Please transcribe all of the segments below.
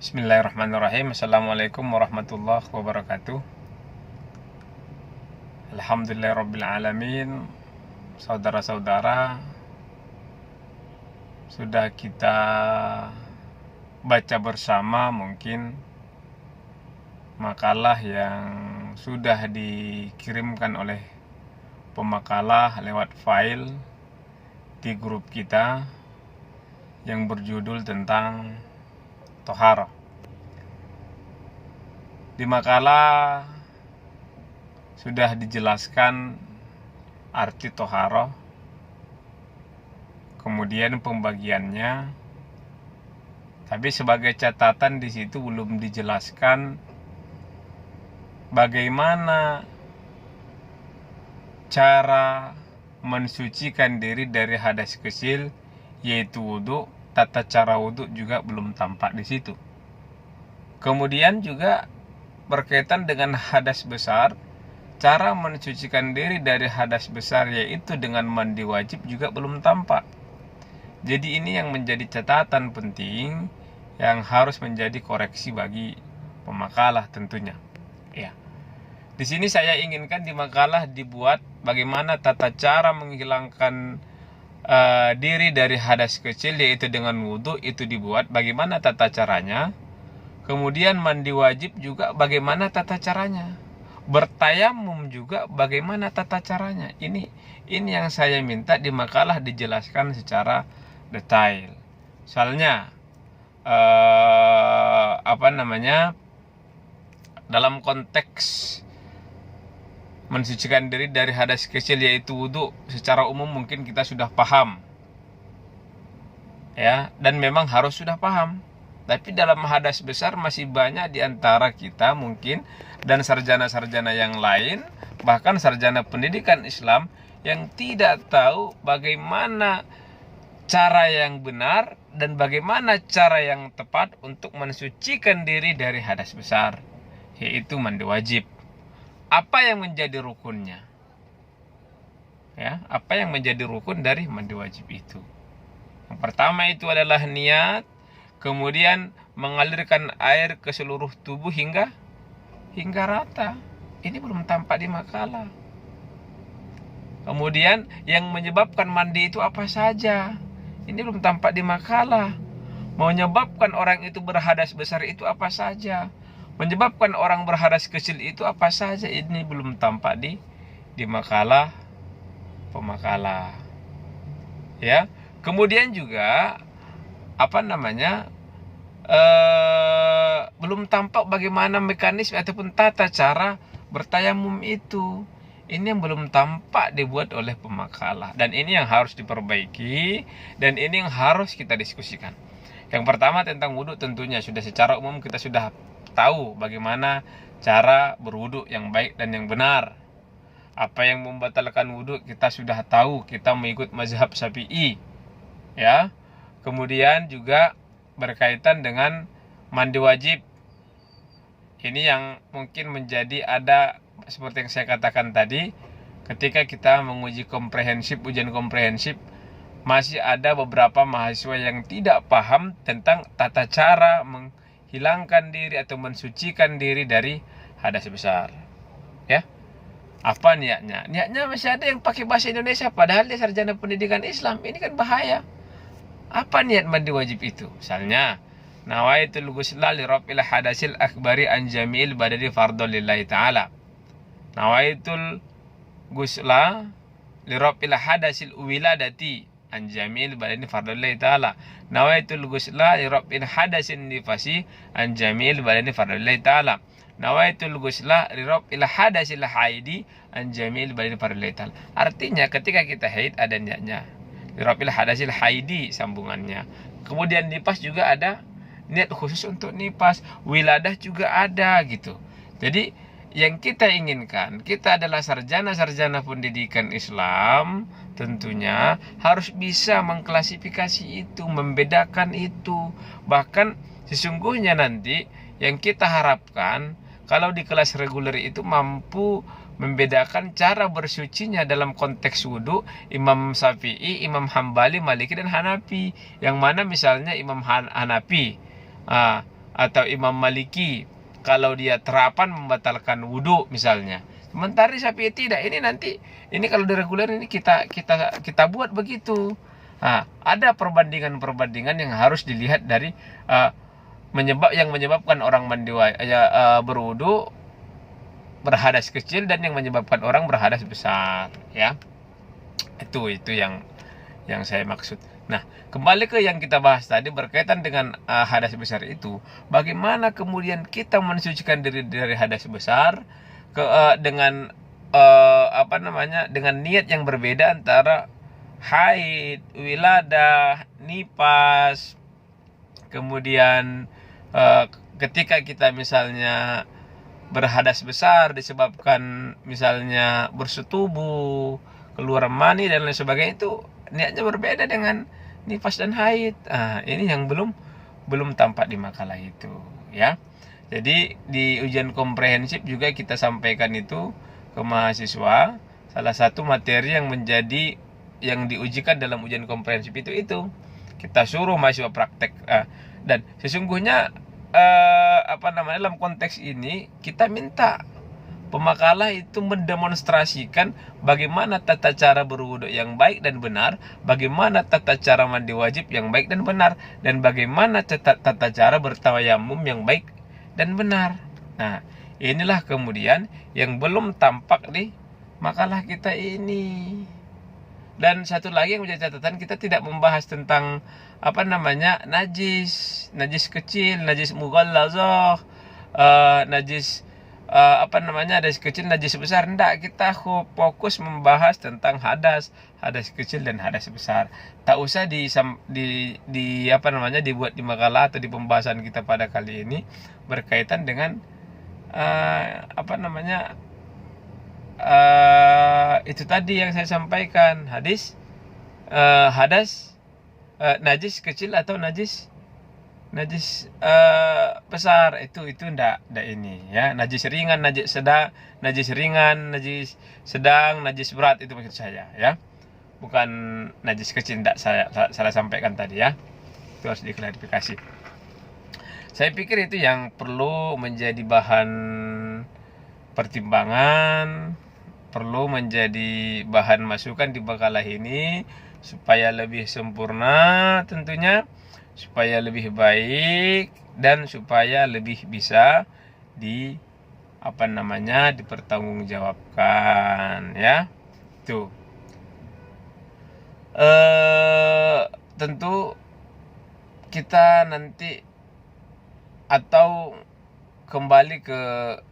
Bismillahirrahmanirrahim. Assalamualaikum warahmatullahi wabarakatuh. Alhamdulillahirrabbilalamin. Saudara-saudara, sudah kita baca bersama mungkin makalah yang sudah dikirimkan oleh pemakalah lewat file di grup kita yang berjudul tentang Toharoh. Di makalah sudah dijelaskan arti Toharoh, kemudian pembagiannya. Tapi sebagai catatan di situ belum dijelaskan bagaimana cara mensucikan diri dari hadas kecil, yaitu wudhu. Tata cara wudhu juga belum tampak di situ. Kemudian juga berkaitan dengan hadas besar, cara mensucikan diri dari hadas besar yaitu dengan mandi wajib juga belum tampak. Jadi ini yang menjadi catatan penting yang harus menjadi koreksi bagi pemakalah tentunya. Ya. Di sini saya inginkan di makalah dibuat bagaimana tata cara menghilangkan diri dari hadas kecil yaitu dengan wudhu, itu dibuat bagaimana tata caranya. Kemudian mandi wajib juga bagaimana tata caranya. Bertayamum juga bagaimana tata caranya. Ini yang saya minta di makalah dijelaskan secara detail. Soalnya dalam konteks mensucikan diri dari hadas kecil yaitu wudhu, secara umum mungkin kita sudah paham, ya, dan memang harus sudah paham. Tapi dalam hadas besar masih banyak di antara kita mungkin, dan sarjana-sarjana yang lain, bahkan sarjana pendidikan Islam yang tidak tahu bagaimana cara yang benar dan bagaimana cara yang tepat untuk mensucikan diri dari hadas besar, yaitu mandi wajib. Apa yang menjadi rukunnya? Ya, apa yang menjadi rukun dari mandi wajib itu? Yang pertama itu adalah niat, kemudian mengalirkan air ke seluruh tubuh hingga rata. Ini belum tampak di makalah. Kemudian yang menyebabkan mandi itu apa saja? Ini belum tampak di makalah. Menyebabkan orang itu berhadas besar itu apa saja? Menyebabkan orang berhadas kecil itu apa saja? Ini belum tampak di makalah pemakalah. Ya. Kemudian juga belum tampak bagaimana mekanisme ataupun tata cara bertayamum itu. Ini yang belum tampak dibuat oleh pemakalah, dan ini yang harus diperbaiki, dan ini yang harus kita diskusikan. Yang pertama tentang wudhu, tentunya sudah secara umum kita sudah tahu bagaimana cara berwudhu yang baik dan yang benar. Apa yang membatalkan wudhu kita sudah tahu, kita mengikut mazhab Syafi'i, ya. Kemudian juga berkaitan dengan mandi wajib. Ini yang mungkin menjadi ada seperti yang saya katakan tadi, ketika kita menguji ujian komprehensif, masih ada beberapa mahasiswa yang tidak paham tentang tata cara hilangkan diri atau mensucikan diri dari hadas besar. Ya. Apa niatnya? Niatnya masih ada yang pakai bahasa Indonesia padahal dia sarjana pendidikan Islam. Ini kan bahaya. Apa niat mandi wajib itu? Misalnya, nawaitul ghusla li raf'il hadasil akbari an jami'il badani fardhu lillahi ta'ala. Nawaitul ghusla li raf'il hadasil wiladati an jamil badani fardhullahi ta'ala. Nawaitul ghusla li raf'il hadasin nifasi an jamil badani fardhullahi ta'ala. Nawaitul ghusla li raf'il hadasil haidi an jamil badani fardhullahi ta'ala. Artinya ketika kita haid ada niatnya. Li raf'il hadasil haidi sambungannya. Kemudian nifas juga ada niat khusus untuk nifas. Wiladah juga ada gitu. Jadi yang kita inginkan, kita adalah sarjana-sarjana pendidikan Islam, tentunya harus bisa mengklasifikasi itu, membedakan itu. Bahkan sesungguhnya nanti yang kita harapkan, kalau di kelas reguler itu mampu membedakan cara bersucinya dalam konteks wudhu Imam Syafi'i, Imam Hambali, Maliki, dan Hanafi. Yang mana misalnya Imam Hanafi atau Imam Maliki kalau dia terapan membatalkan wudhu misalnya. Sementara Syafi'i tidak. Ini nanti ini kalau di reguler ini kita buat begitu. Nah, ada perbandingan-perbandingan yang harus dilihat dari yang menyebabkan orang berwudu berhadas kecil dan yang menyebabkan orang berhadas besar, ya. Itu yang saya maksud. Nah, kembali ke yang kita bahas tadi berkaitan dengan hadas besar itu, bagaimana kemudian kita mensucikan diri dari hadas besar dengan dengan niat yang berbeda antara haid, wiladah, nifas, kemudian ketika kita misalnya berhadas besar disebabkan misalnya bersetubuh, keluar mani dan lain sebagainya, itu niatnya berbeda dengan nifas dan haid. Ini yang belum tampak di makalah itu, ya. Jadi di ujian komprehensif juga kita sampaikan itu ke mahasiswa. Salah satu materi yang diujikan dalam ujian komprehensif itu kita suruh mahasiswa praktek, dan sesungguhnya dalam konteks ini kita minta pemakalah itu mendemonstrasikan bagaimana tata cara berwudu yang baik dan benar, bagaimana tata cara mandi wajib yang baik dan benar, dan bagaimana tata cara bertayamum yang baik dan benar. Nah, inilah kemudian yang belum tampak di makalah kita ini. Dan satu lagi yang menjadi catatan, kita tidak membahas tentang najis kecil, najis mughallazah, najis najis kecil, najis besar. Enggak, kita fokus membahas tentang hadas kecil dan hadas besar. Tak usah dibuat di makalah atau di pembahasan kita pada kali ini berkaitan dengan itu tadi yang saya sampaikan, hadas najis kecil atau najis besar, itu ndak ini, ya. Najis ringan, najis sedang, najis berat, itu maksud saya, ya. Bukan najis kecil, ndak saya salah sampaikan tadi, ya. Itu harus diklarifikasi. Saya pikir itu yang perlu menjadi bahan pertimbangan, perlu menjadi bahan masukan di makalah ini supaya lebih sempurna tentunya, supaya lebih baik, dan supaya lebih bisa dipertanggungjawabkan, ya. Tuh. Tentu kita nanti atau kembali ke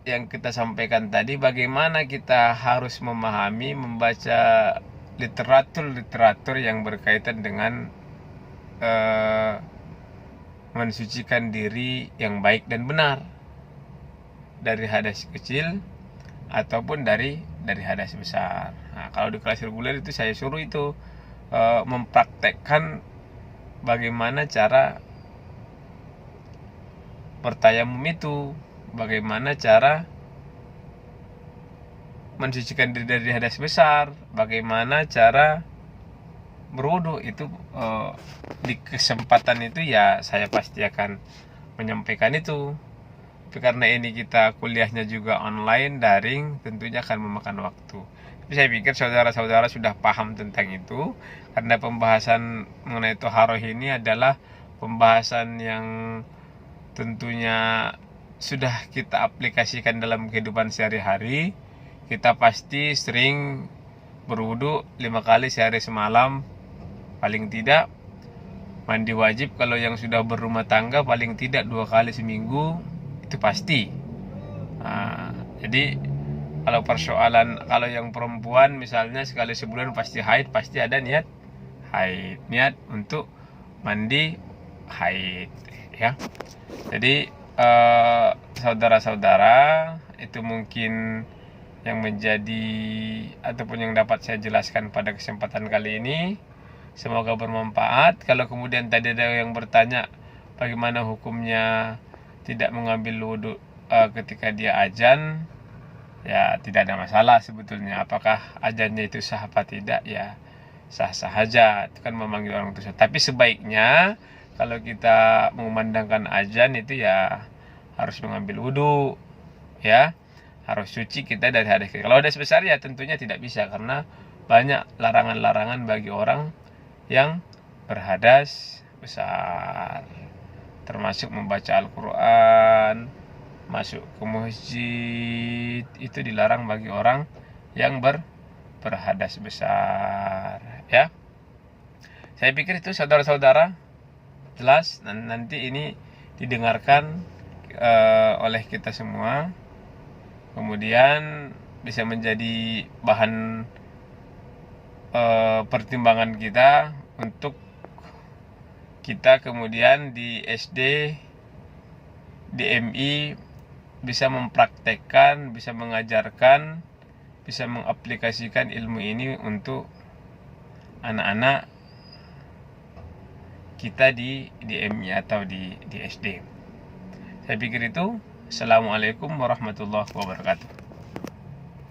yang kita sampaikan tadi, bagaimana kita harus memahami, membaca literatur yang berkaitan dengan mensucikan diri yang baik dan benar dari hadas kecil ataupun dari hadas besar. Nah, kalau di kelas reguler itu saya suruh itu mempraktekkan bagaimana cara bertayamum itu, bagaimana cara mensucikan diri dari hadas besar, bagaimana cara berwudu. Itu di kesempatan itu ya saya pasti akan menyampaikan itu. Tapi karena ini kita kuliahnya juga online, daring, tentunya akan memakan waktu. Tapi saya pikir saudara-saudara sudah paham tentang itu, karena pembahasan mengenai toharoh ini adalah pembahasan yang tentunya sudah kita aplikasikan dalam kehidupan sehari-hari. Kita pasti sering berwudu 5 kali sehari semalam paling tidak. Mandi wajib kalau yang sudah berumah tangga paling tidak 2 kali seminggu, itu pasti. Jadi kalau yang perempuan misalnya sekali sebulan pasti haid, pasti ada niat untuk mandi haid, ya. Jadi saudara-saudara, itu mungkin yang menjadi ataupun yang dapat saya jelaskan pada kesempatan kali ini. Semoga bermanfaat. Kalau kemudian tadi ada yang bertanya bagaimana hukumnya tidak mengambil wudhu ketika dia azan, ya tidak ada masalah sebetulnya. Apakah azannya itu sah apa tidak, ya sah-sah saja. Itu kan memanggil orang itu. Tapi sebaiknya kalau kita mengumandangkan azan itu ya harus mengambil wudhu, ya harus suci kita dari hadas kecil. Kalau hadas besar ya tentunya tidak bisa, karena banyak larangan-larangan bagi orang yang berhadas besar, termasuk membaca Al-Quran, masuk ke masjid, itu dilarang bagi orang yang berhadas besar, ya. Saya pikir itu saudara-saudara jelas, dan nanti ini didengarkan oleh kita semua, kemudian bisa menjadi bahan pertimbangan kita untuk kita kemudian di SD, di MI bisa mempraktekkan, bisa mengajarkan, bisa mengaplikasikan ilmu ini untuk anak-anak kita di MI atau di SD. Saya pikir itu. Assalamualaikum warahmatullahi wabarakatuh.